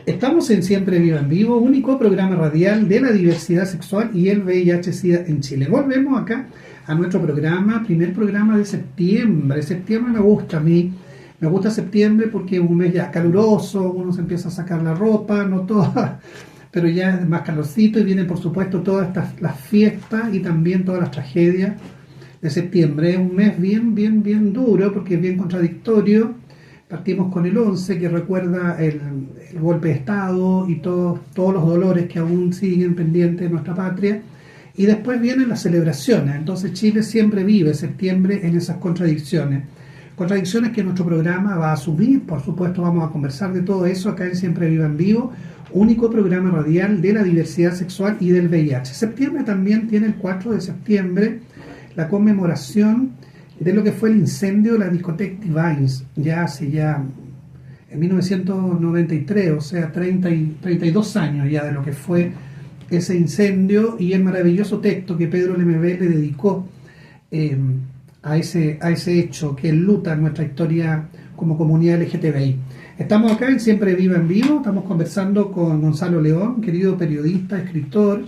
Estamos en Siempre Viva en Vivo, único programa radial de la diversidad sexual y el VIH-Sida en Chile. Volvemos acá a nuestro programa, primer programa de septiembre. Septiembre me gusta a mí, me gusta septiembre porque es un mes ya caluroso, uno se empieza a sacar la ropa, no toda, pero ya es más calorcito y vienen por supuesto todas las fiestas y también todas las tragedias de septiembre. Es un mes bien duro porque es bien contradictorio. Partimos con el 11, que recuerda el golpe de Estado y todos los dolores que aún siguen pendientes de nuestra patria. Y después vienen las celebraciones. Entonces Chile siempre vive septiembre en esas contradicciones. Contradicciones que nuestro programa va a asumir. Por supuesto vamos a conversar de todo eso acá en Siempre Viva en Vivo, único programa radial de la diversidad sexual y del VIH. Septiembre también tiene el 4 de septiembre la conmemoración de lo que fue el incendio de la discoteca Divines, en 1993, o sea, 32 años ya de lo que fue ese incendio y el maravilloso texto que Pedro Lemebel le dedicó a ese hecho que enluta nuestra historia como comunidad LGTBI. Estamos acá en Siempre Viva en Vivo, estamos conversando con Gonzalo León, querido periodista, escritor.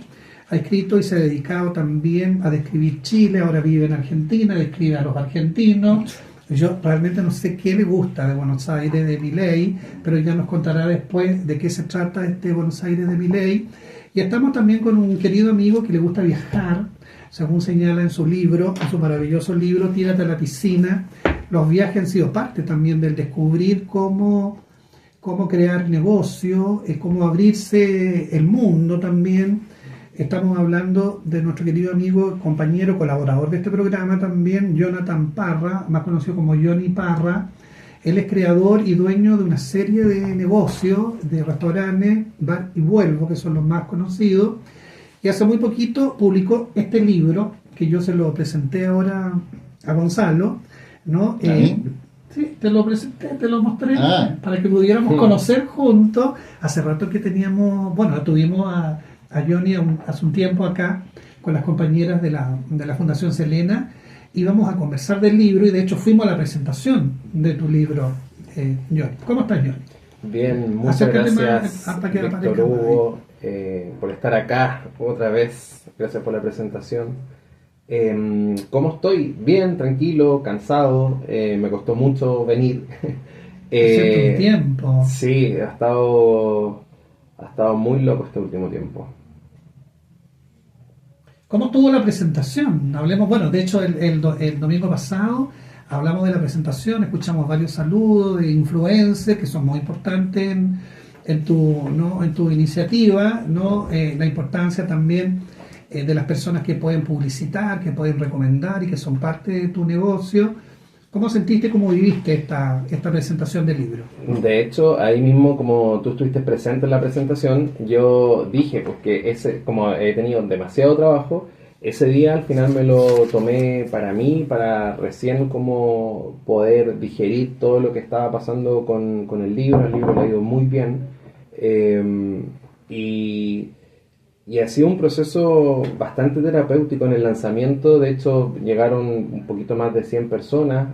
Ha escrito y se ha dedicado también a describir Chile, ahora vive en Argentina, describe a los argentinos. Yo realmente no sé qué le gusta de Buenos Aires, de Milei, pero ya nos contará después de qué se trata este Buenos Aires de Milei. Y estamos también con un querido amigo que le gusta viajar, según señala en su libro, en su maravilloso libro, Tírate a la piscina. Los viajes han sido parte también del descubrir cómo crear negocio, cómo abrirse el mundo también. Estamos hablando de nuestro querido amigo, compañero, colaborador de este programa también, Jonathan Parra, más conocido como Johnny Parra. Él es creador y dueño de una serie de negocios, de restaurantes, Bar y Vuelvo, que son los más conocidos. Y hace muy poquito publicó este libro, que yo se lo presenté ahora a Gonzalo, ¿no? Sí, te lo presenté, te lo mostré, para que pudiéramos conocer juntos. Hace rato que tuvimos a Johnny hace un tiempo acá con las compañeras de la Fundación Selena y vamos a conversar del libro y de hecho fuimos a la presentación de tu libro, Johnny. ¿Cómo estás, Johnny? Bien, muchas gracias, Víctor Hugo, por estar acá otra vez. Gracias por la presentación. ¿Cómo estoy? Bien, tranquilo, cansado. Me costó mucho venir. Hace un tiempo. Sí, ha estado muy loco este último tiempo. ¿Cómo estuvo la presentación? Hablemos, de hecho el domingo pasado hablamos de la presentación, escuchamos varios saludos de influencers que son muy importantes en tu iniciativa, ¿no? La importancia también de las personas que pueden publicitar, que pueden recomendar y que son parte de tu negocio. ¿Cómo sentiste, cómo viviste esta presentación del libro? De hecho, ahí mismo, como tú estuviste presente en la presentación, yo dije, porque como he tenido demasiado trabajo, ese día al final me lo tomé para mí, para recién como poder digerir todo lo que estaba pasando con el libro. El libro le ha ido muy bien. Y ha sido un proceso bastante terapéutico en el lanzamiento. De hecho, llegaron un poquito más de 100 personas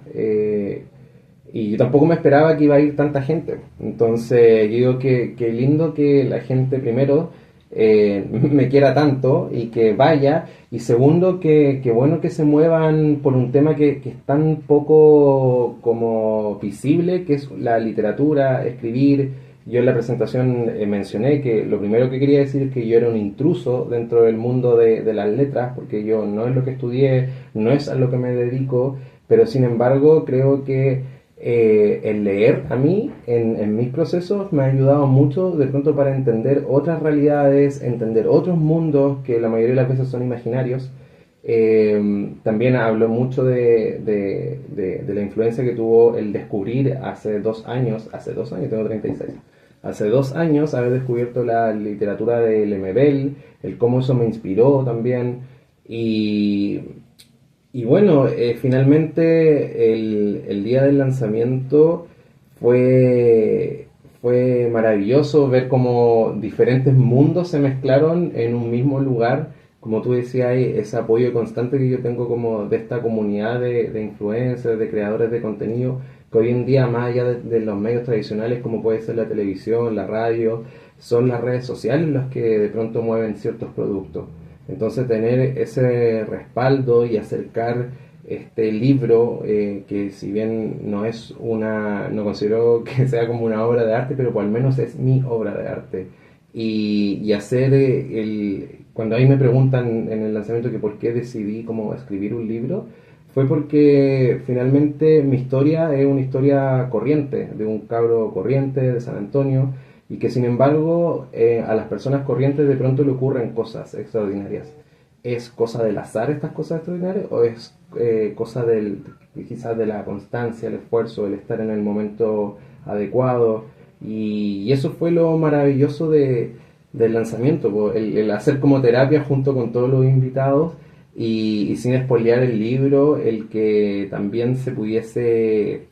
y yo tampoco me esperaba que iba a ir tanta gente. Entonces, yo digo que lindo que la gente, primero, me quiera tanto y que vaya. Y segundo, que bueno que se muevan por un tema que es tan poco como visible, que es la literatura, escribir. Yo en la presentación mencioné que lo primero que quería decir es que yo era un intruso dentro del mundo de las letras, porque yo no es lo que estudié, no es a lo que me dedico, pero sin embargo creo que el leer a mí en mis procesos me ha ayudado mucho de pronto para entender otras realidades, entender otros mundos que la mayoría de las veces son imaginarios. También hablo mucho de la influencia que tuvo el descubrir hace 2 años, tengo 36, hace 2 años haber descubierto la literatura de Lemebel, el cómo eso me inspiró también, y bueno, finalmente el día del lanzamiento fue maravilloso ver cómo diferentes mundos se mezclaron en un mismo lugar. Como tú decías, ese apoyo constante que yo tengo como de esta comunidad de influencers, de creadores de contenido, que hoy en día, más allá de los medios tradicionales como puede ser la televisión, la radio, son las redes sociales las que de pronto mueven ciertos productos. Entonces tener ese respaldo y acercar este libro, que si bien no considero que sea como una obra de arte, pero por al menos es mi obra de arte. Y hacer cuando ahí me preguntan en el lanzamiento que por qué decidí como escribir un libro, fue porque finalmente mi historia es una historia corriente, de un cabro corriente de San Antonio, y que sin embargo a las personas corrientes de pronto le ocurren cosas extraordinarias. ¿Es cosa del azar estas cosas extraordinarias o es cosa quizás de la constancia, el esfuerzo, el estar en el momento adecuado? Y eso fue lo maravilloso del lanzamiento, el hacer como terapia junto con todos los invitados y sin spoilear el libro, el que también se pudiese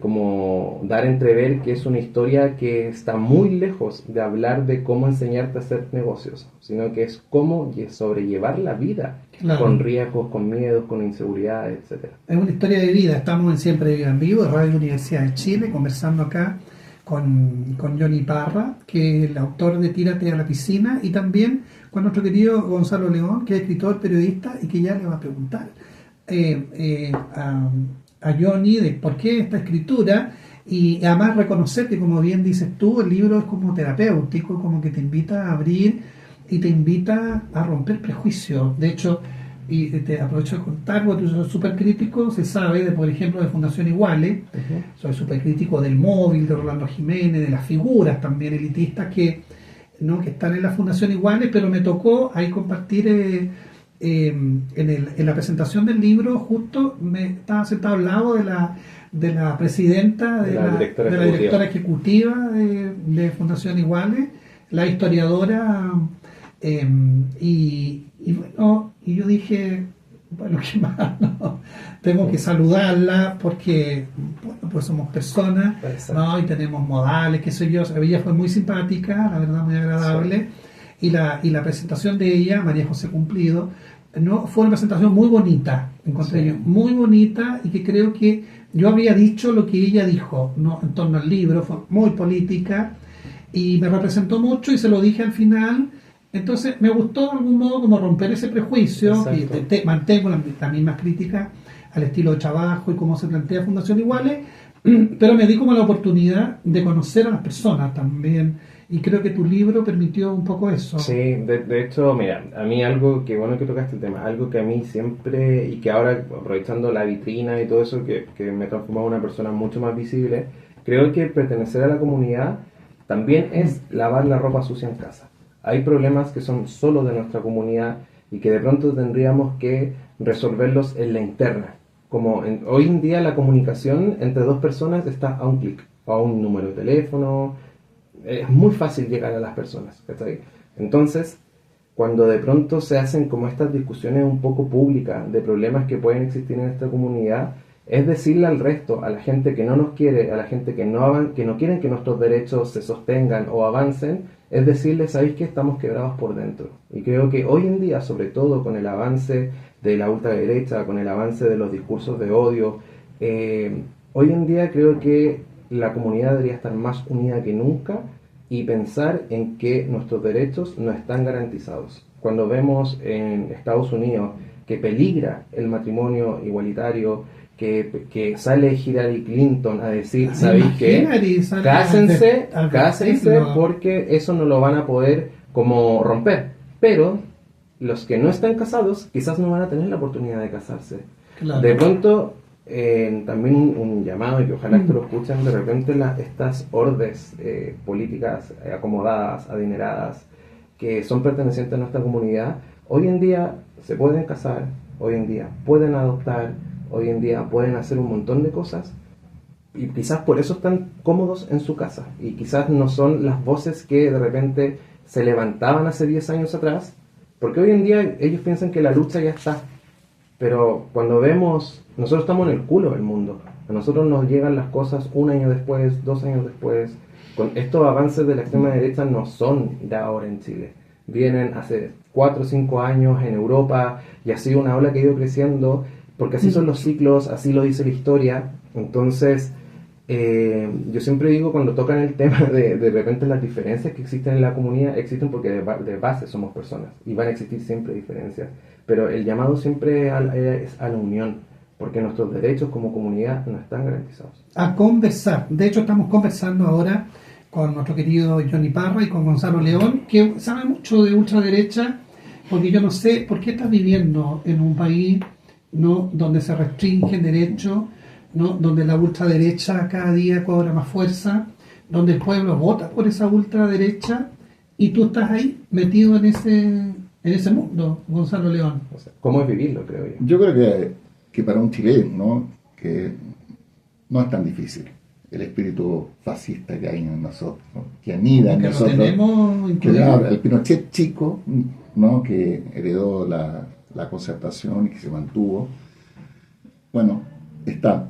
como dar a entrever que es una historia que está muy lejos de hablar de cómo enseñarte a hacer negocios, sino que es cómo sobrellevar la vida, claro, con riesgos, con miedos, con inseguridades, etcétera. Es una historia de vida. Estamos en Siempre Viva en Vivo, de Radio Universidad de Chile, conversando acá con Johnny Parra, que es el autor de Tírate a la piscina, y también con nuestro querido Gonzalo León, que es escritor, periodista, y que ya le va a preguntar a Johnny de por qué esta escritura, y además reconocer que, como bien dices tú, el libro es como terapéutico, como que te invita a abrir y te invita a romper prejuicios. De hecho, y te aprovecho de contar, porque yo soy súper crítico, se sabe, por ejemplo, de Fundación Iguales. Soy súper crítico del móvil, de Rolando Jiménez, de las figuras también elitistas que están en la Fundación Iguales, pero me tocó ahí compartir en la presentación del libro, justo me estaba sentado al lado de la presidenta, de la directora ejecutiva de Fundación Iguales, la historiadora, y yo dije, bueno, qué más, ¿no? Tengo que saludarla porque, bueno, pues somos personas, ¿no? Y tenemos modales, qué sé yo. Ella fue muy simpática, la verdad, muy agradable. Sí. Y la presentación de ella, María José Cumplido, no fue una presentación muy bonita, encontré yo, muy bonita, y que creo que yo había dicho lo que ella dijo, ¿no? En torno al libro, fue muy política y me representó mucho, y se lo dije al final. Entonces me gustó de algún modo como romper ese prejuicio. Y mantengo la misma crítica al estilo de trabajo y cómo se plantea Fundación Iguales, pero me di como la oportunidad de conocer a las personas también, y creo que tu libro permitió un poco eso. Sí, de hecho, mira, a mí algo que, bueno que tocaste el tema, algo que a mí siempre, y que ahora aprovechando la vitrina y todo eso, que me transformó en una persona mucho más visible, creo que pertenecer a la comunidad también es lavar la ropa sucia en casa. Hay problemas que son solo de nuestra comunidad y que de pronto tendríamos que resolverlos en la interna. Como hoy en día la comunicación entre dos personas está a un clic, a un número de teléfono. Es muy fácil llegar a las personas, ¿cachai? Entonces, cuando de pronto se hacen como estas discusiones un poco públicas de problemas que pueden existir en esta comunidad, es decirle al resto, a la gente que no nos quiere, a la gente que no quieren que nuestros derechos se sostengan o avancen, es decirles, ¿sabéis que estamos quebrados por dentro? Y creo que hoy en día, sobre todo con el avance de la ultraderecha, con el avance de los discursos de odio, hoy en día creo que la comunidad debería estar más unida que nunca y pensar en que nuestros derechos no están garantizados. Cuando vemos en Estados Unidos que peligra el matrimonio igualitario, que sale Hillary Clinton a decir, ¿sabéis qué? Cásense porque eso no lo van a poder como romper. Pero los que no están casados quizás no van a tener la oportunidad de casarse. Claro. De pronto, también un llamado, y que ojalá que lo escuchen, de repente estas hordes políticas acomodadas, adineradas, que son pertenecientes a nuestra comunidad, hoy en día se pueden casar, hoy en día pueden adoptar, hoy en día pueden hacer un montón de cosas, y quizás por eso están cómodos en su casa, y quizás no son las voces que de repente se levantaban hace 10 años atrás, porque hoy en día ellos piensan que la lucha ya está, pero cuando vemos, nosotros estamos en el culo del mundo, a nosotros nos llegan las cosas 1 año después, 2 años después. Con estos avances de la extrema derecha no son de ahora en Chile, vienen hace 4 o 5 años en Europa, y ha sido una ola que ha ido creciendo, porque así son los ciclos, así lo dice la historia. Entonces, yo siempre digo cuando tocan el tema de repente las diferencias que existen en la comunidad, existen porque de base somos personas y van a existir siempre diferencias, pero el llamado siempre es a la unión, porque nuestros derechos como comunidad no están garantizados. A conversar. De hecho, estamos conversando ahora con nuestro querido Johnny Parra y con Gonzalo León, que sabe mucho de ultraderecha, porque yo no sé por qué estás viviendo en un país, ¿no?, donde se restringen derechos, ¿no?, donde la ultraderecha cada día cobra más fuerza, donde el pueblo vota por esa ultraderecha, y tú estás ahí metido en ese mundo, Gonzalo León. O sea, ¿cómo es vivirlo, creo yo? Yo creo que para un chileno, ¿no?, que no es tan difícil el espíritu fascista que hay en nosotros, ¿no?, que anida en nosotros. Lo tenemos incluido. El Pinochet chico, ¿no?, que heredó la concertación y que se mantuvo. Bueno, está.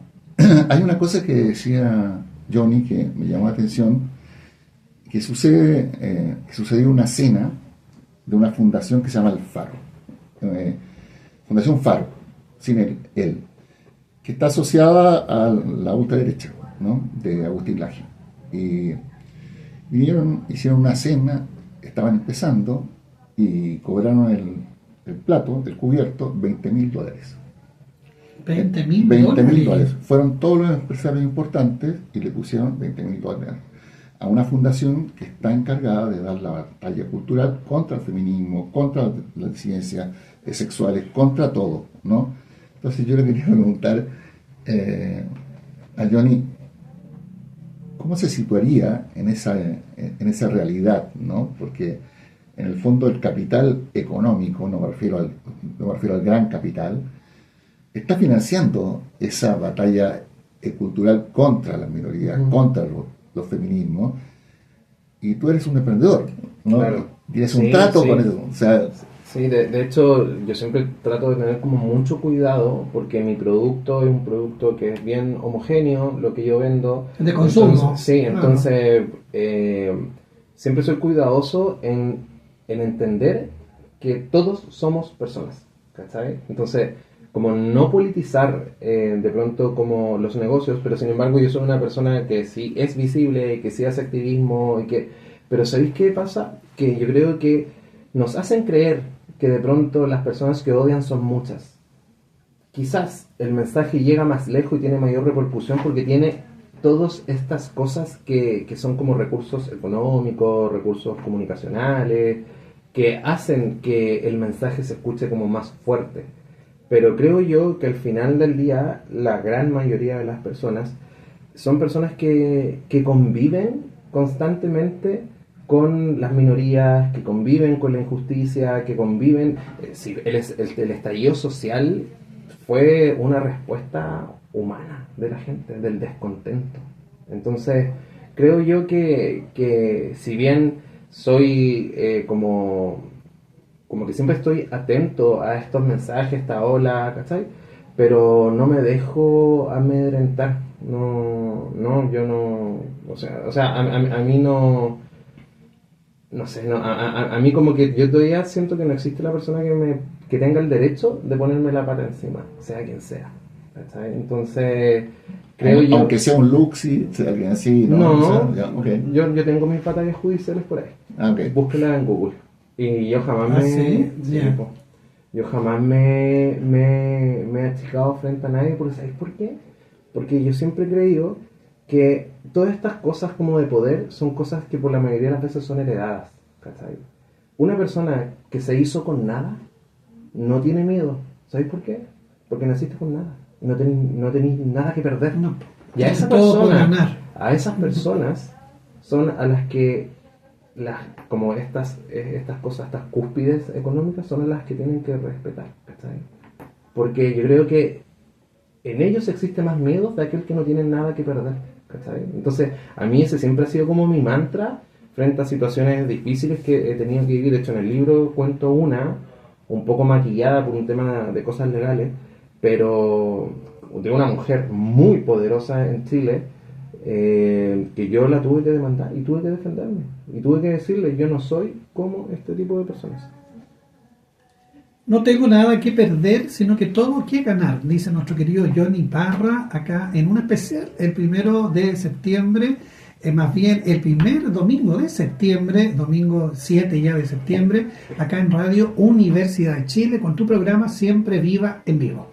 Hay una cosa que decía Johnny que me llamó la atención, que sucedió una cena de una fundación que se llama El Faro, Fundación Faro, sin él, que está asociada a la ultraderecha, ¿no?, de Agustín Laje. Y vinieron, hicieron una cena, estaban empezando y cobraron el plato, el cubierto, $20,000. $20,000. Fueron todos los empresarios importantes y le pusieron $20,000 a una fundación que está encargada de dar la batalla cultural contra el feminismo, contra las disidencias sexuales, contra todo, ¿no? Entonces yo le quería preguntar a Johnny, ¿cómo se situaría en esa realidad, ¿no? Porque en el fondo el capital económico, no me refiero al gran capital, está financiando esa batalla cultural contra las minorías, contra los feminismos, y tú eres un emprendedor, ¿no? Claro. Tienes un trato con eso. O sea, sí, de hecho yo siempre trato de tener como mucho cuidado porque mi producto es un producto que es bien homogéneo, lo que yo vendo. De consumo. Entonces siempre soy cuidadoso en entender que todos somos personas, ¿cachai? Entonces, como no politizar de pronto como los negocios, pero sin embargo yo soy una persona que sí es visible, que sí hace activismo, pero ¿sabéis qué pasa? Que yo creo que nos hacen creer que de pronto las personas que odian son muchas. Quizás el mensaje llega más lejos y tiene mayor repercusión porque tiene todas estas cosas que son como recursos económicos, recursos comunicacionales, que hacen que el mensaje se escuche como más fuerte. Pero creo yo que al final del día la gran mayoría de las personas son personas que conviven constantemente con las minorías, que conviven con la injusticia, que conviven... el estallido social fue una respuesta humana de la gente, del descontento. Entonces creo yo que si bien soy como que siempre estoy atento a estos mensajes, esta ola, ¿cachai? Pero no me dejo amedrentar. No, yo no... O sea, a mí no... No sé, no, a mí como que yo todavía siento que no existe la persona que tenga el derecho de ponerme la pata encima, sea quien sea, ¿cachai? Entonces... creo yo... Aunque sea un Luxi, sea alguien así, ¿no? No, o sea, ya, okay. yo tengo mis batallas judiciales por ahí. Okay. Búsquela en Google. Y yo jamás yo jamás me he achicado frente a nadie, porque ¿sabéis por qué? Porque yo siempre he creído que todas estas cosas como de poder son cosas que por la mayoría de las veces son heredadas, ¿cachai? Una persona que se hizo con nada no tiene miedo. ¿Sabéis por qué? Porque naciste con nada. No tenís nada que perder. No. Y a esas personas son a las que como estas cosas, estas cúspides económicas son las que tienen que respetar, ¿cachai? Porque yo creo que en ellos existe más miedo de aquel que no tiene nada que perder, ¿cachai? Entonces, a mí ese siempre ha sido como mi mantra frente a situaciones difíciles que he tenido que vivir. De hecho, en el libro cuento un poco maquillada por un tema de cosas legales, pero de una mujer muy poderosa en Chile, que yo la tuve que demandar y tuve que defenderme y tuve que decirle, yo no soy como este tipo de personas. No tengo nada que perder, sino que todo que ganar, dice nuestro querido Johnny Parra, acá en un especial, el 1 de septiembre, más bien el primer domingo de septiembre, domingo 7 ya de septiembre, acá en Radio Universidad de Chile, con tu programa Siempre Viva en Vivo.